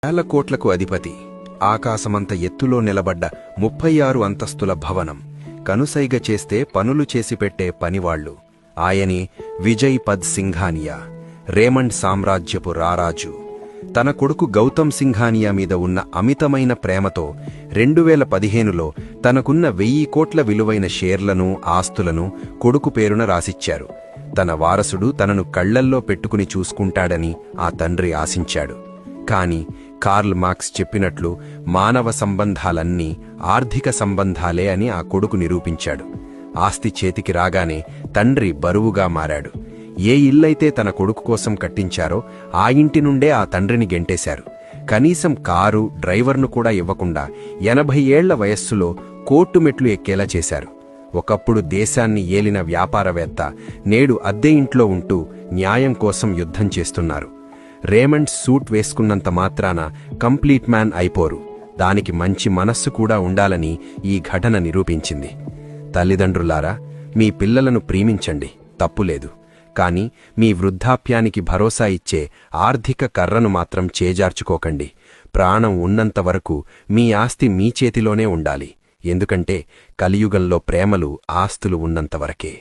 వేల కోట్లకు అధిపతి, ఆకాశమంత ఎత్తులో నిలబడ్డ 36 అంతస్తుల భవనం, కనుసైగ చేస్తే పనులు చేసిపెట్టే పనివాళ్లు. ఆయనే విజయ్ పద్ సింఘానియా, రేమండ్ సామ్రాజ్యపు రారాజు. తన కొడుకు గౌతమ్ సింఘానియా మీద ఉన్న అమితమైన ప్రేమతో 2015లో తనకున్న 1000 కోట్ల విలువైన షేర్లను, ఆస్తులను కొడుకు పేరున రాసిచ్చారు. తన వారసుడు తనను కళ్లల్లో పెట్టుకుని చూసుకుంటాడని ఆ తండ్రి ఆశించాడు. కాని కార్ల్ మార్క్స్ చెప్పినట్లు మానవ సంబంధాలన్నీ ఆర్థిక సంబంధాలే అని ఆ కొడుకు నిరూపించాడు. ఆస్తి చేతికి రాగానే తండ్రి బరువుగా మారాడు. ఏ ఇల్లైతే తన కొడుకు కోసం కట్టించారో ఆ ఇంటి నుండే ఆ తండ్రిని గెంటేశారు. కనీసం కారు, డ్రైవర్ను కూడా ఇవ్వకుండా 80 ఏళ్ల వయస్సులో కోర్టు మెట్లు ఎక్కేలా చేశారు. ఒకప్పుడు దేశాన్ని ఏలిన వ్యాపారవేత్త నేడు అద్దె ఇంట్లో ఉంటూ న్యాయం కోసం యుద్ధం చేస్తున్నారు. రేమండ్ సూట్ వేసుకున్నంత మాత్రాన కంప్లీట్ మ్యాన్ అయిపోరు. దానికి మంచి మనస్సు కూడా ఉండాలని ఈ ఘటన నిరూపించింది. తల్లిదండ్రులారా, మీ పిల్లలను ప్రేమించండి, తప్పులేదు. కాని మీ వృద్ధాప్యానికి భరోసా ఇచ్చే ఆర్థిక కర్రను మాత్రం చేజార్చుకోకండి. ప్రాణం ఉన్నంతవరకు మీ ఆస్తి మీ చేతిలోనే ఉండాలి. ఎందుకంటే కలియుగంలో ప్రేమలు, ఆస్తులు ఉన్నంతవరకే.